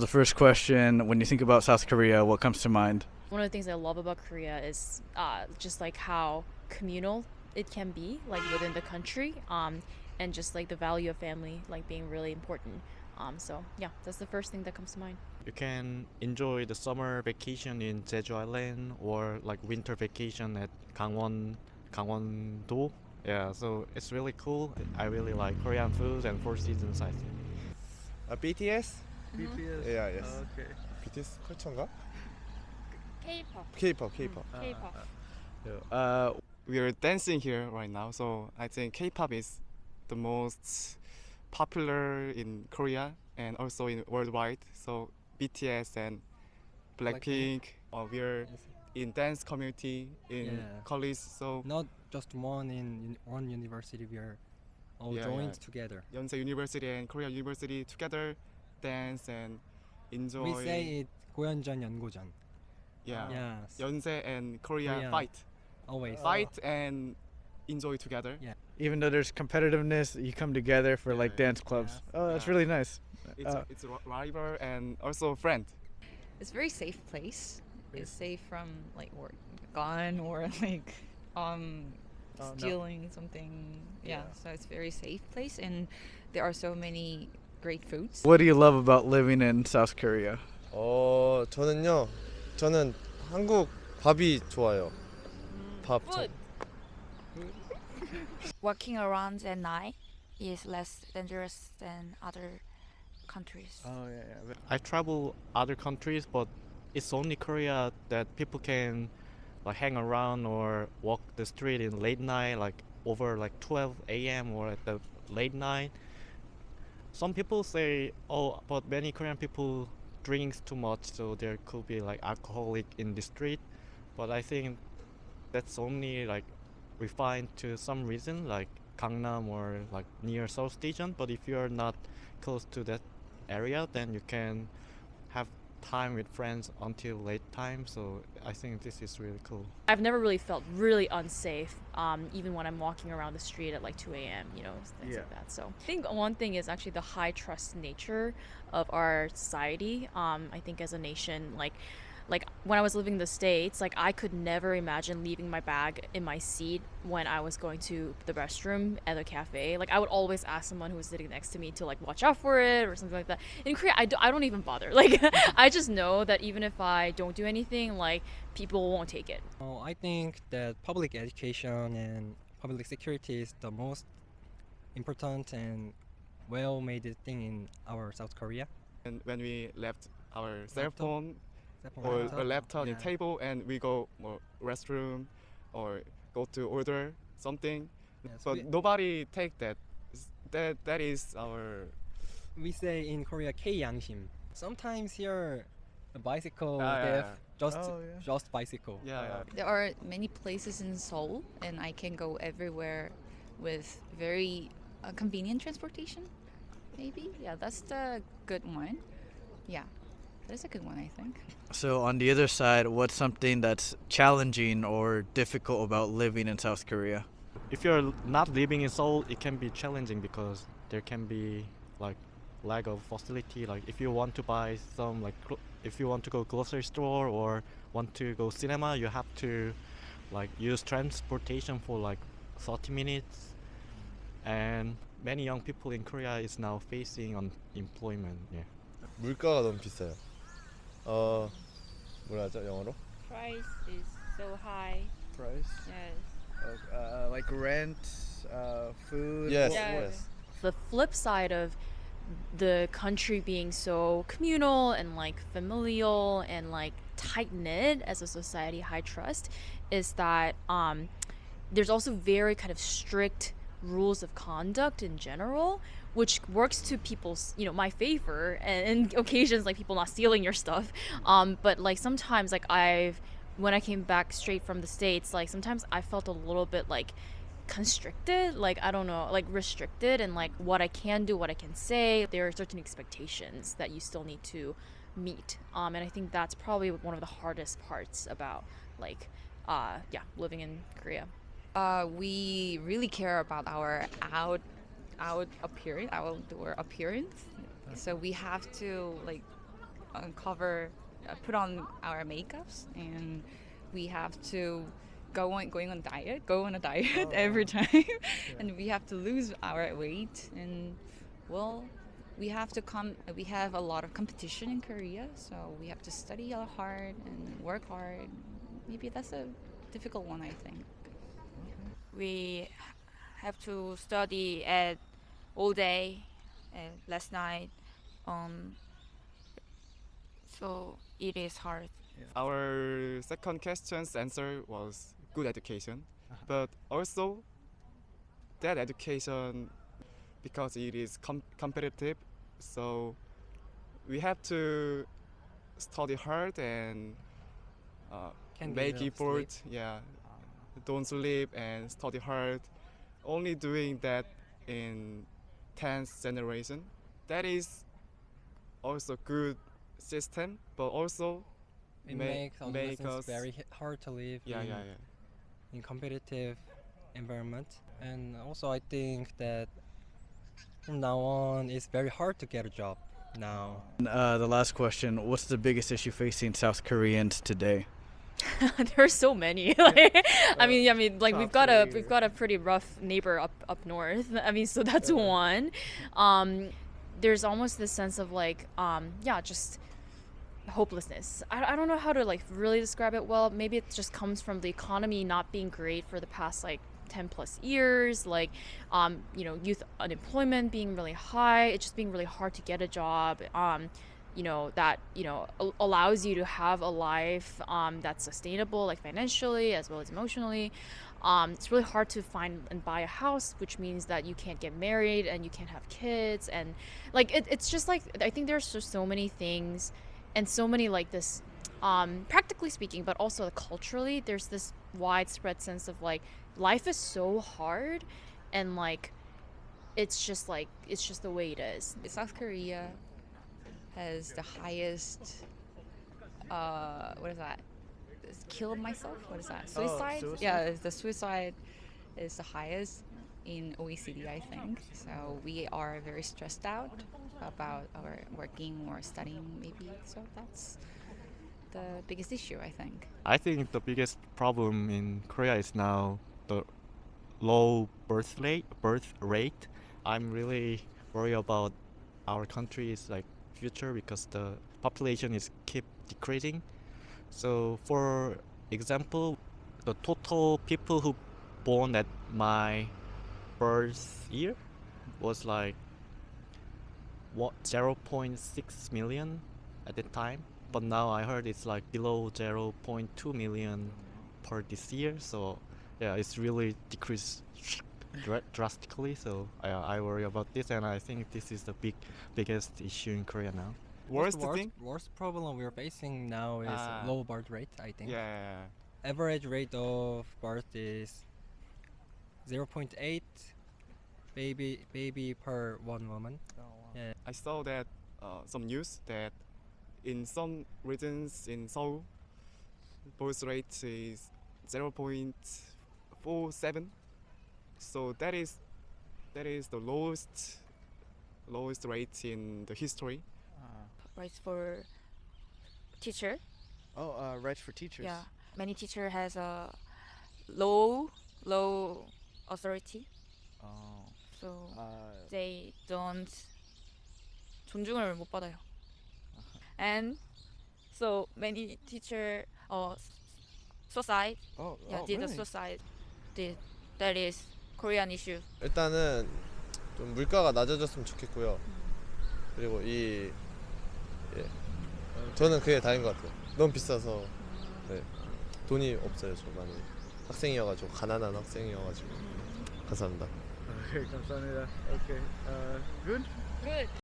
The first question, when you think about South Korea, what comes to mind? One of the things I love about Korea is just like how communal it can be, like within the country, and just like the value of family, like being really important. So yeah, that's the first thing that comes to mind. You can enjoy the summer vacation in Jeju Island or like winter vacation at Gangwon-do. Yeah, so it's really cool. I really like Korean food and Four Seasons, I think. BTS? BTS. Yeah, yes. Okay. BTS 컬처인가? K-pop. K-pop. K-pop. We are dancing here right now, so I think K-pop is the most popular in Korea and also in worldwide. So BTS and Blackpink, we're in dance community in Yeah. college. So Not just one in one university, we are all Yeah, joined yeah. together. Yonsei University and Korea University together dance and enjoy. We say it 고연전 연고전. Yeah. Yes. Yonsei and Korea Korea. fight Always. and enjoy together. Yeah. Even though there's competitiveness, you come together for like Yeah. dance clubs. Yes. Oh, that's Yeah. really nice. It's a rival and also friend. It's a very safe place. It's safe from like or gun or like no. stealing something. Yeah, so it's a very safe place, and there are so many great foods. What do you love about living in South Korea? 저는 한국 밥이 좋아요. 밥. Walking around at night is less dangerous than other countries. Oh yeah. I travel other countries, but it's only Korea that people can like hang around or walk the street in late night, like over like 12 a.m. or at the late night. Some people say, oh, but many Korean people drinks too much, so there could be like alcoholic in the street. But I think that's only like refined to some reason, like Gangnam or like near Seoul Station. But if you're not close to that area, then you can have time with friends until late time. So I think this is really cool. I've never really felt really unsafe, even when I'm walking around the street at like 2 a.m., things Yeah. like that. So I think one thing is actually the high trust nature of our society. I think as a nation, like when I was living in the States, like I could never imagine leaving my bag in my seat when I was going to the restroom at a cafe. Like I would always ask someone who was sitting next to me to like watch out for it or something like that. In Korea, I don't even bother. Like I just know that even if I don't do anything, like people won't take it. I think that public education and public security is the most important and well-made thing in our South Korea. And when we left our cell Laptop. phone Except for or a laptop in Yeah. table and we go restroom or go to order something, Yes, but nobody take that. That is our we say in Korea K 양심. Sometimes here a bicycle Ah, they yeah, have just Oh, yeah. just bicycle. yeah. There are many places in Seoul, and I can go everywhere with very convenient transportation. Maybe, yeah, that's the good one. Yeah, that's a good one, I think. So on the other side, what's something that's challenging or difficult about living in South Korea? If you're not living in Seoul, it can be challenging because there can be like lack of facility. Like if you want to buy some like if you want to go grocery store or want to go cinema, you have to like use transportation for like 30 minutes. And many young people in Korea is now facing unemployment. Yeah. 물가가 너무 비싸요. 뭐라 하죠 영어로? Price is so high. Price? Yes. Like rent, food. Yes, Yeah. yes. The flip side of the country being so communal and like familial and like tight knit as a society, high trust, is that there's also very kind of strict rules of conduct in general, which works to people's my favor and occasions like people not stealing your stuff. But like sometimes like when I came back straight from the States, like sometimes I felt a little bit like constricted, like I don't know, like restricted in like what I can do, what I can say. There are certain expectations that you still need to meet, and I think that's probably one of the hardest parts about like living in Korea. We really care about our outdoor appearance. So we have to like put on our makeups, and we have to go on a diet every time, and we have to lose our weight, and well, we have a lot of competition in Korea, so we have to study hard and work hard. Maybe that's a difficult one, I think. We have to study at all day and last night. So it is hard. Our second question's answer was good education, but also that education, because it is competitive, so we have to study hard and Can make get enough effort. sleep. Yeah, don't sleep and study hard. Only doing that in 10th generation. That is also good system, but also It ma- makes make adolescents us very hard to live yeah in, yeah yeah. in competitive environment. And also I think that from now on it's very hard to get a job now. The last question: what's the biggest issue facing South Koreans today? There are so many. Like, I mean, like top we've three. got a pretty rough neighbor up north. I mean, so that's one. There's almost this sense of like, just hopelessness. I don't know how to like really describe it well. Maybe it just comes from the economy not being great for the past like 10 plus years, like youth unemployment being really high, it's just being really hard to get a job, that allows you to have a life that's sustainable, like financially as well as emotionally. It's really hard to find and buy a house, which means that you can't get married and you can't have kids, and like it's just like, I think there's just so many things and so many like this, practically speaking, but also culturally, there's this widespread sense of like life is so hard, and like it's just the way it is. South Korea has the highest, what is that? Kill myself? What is that? Suicide? suicide? Yeah, the suicide is the highest in OECD, I think. So we are very stressed out about our working or studying, maybe. So that's the biggest issue, I think. I think the biggest problem in Korea is now the low birth rate. I'm really worried about our country's like future because the population is keep decreasing. So for example, the total people who born at my birth year was like 0.6 million at the time, but now I heard it's like below 0.2 million per this year. So yeah, it's really decreased drastically. So I worry about this, and I think this is the biggest issue in Korea now. Worst thing? Worst problem we're facing now is Ah. low birth rate, I think. Yeah. Average rate of birth is 0.8 baby per one woman. Yeah. I saw that some news that in some regions in Seoul, birth rate is 0.47. So that is the lowest rate in the history. Right for teacher. Rights for teachers. Yeah, many teacher has a low authority, Oh. so they don't 존중을 못 받아요. And so many teacher suicide. Oh. Yeah, did a suicide. That is Korean issue. 일단은 좀 물가가 낮아졌으면 좋겠고요. 그리고 저는 그게 다인 것 같아요. 너무 비싸서 돈이 없어요. 저 많이 학생이어가지고 가난한 학생이어가지고 감사합니다. 감사합니다. Okay. Good. Good.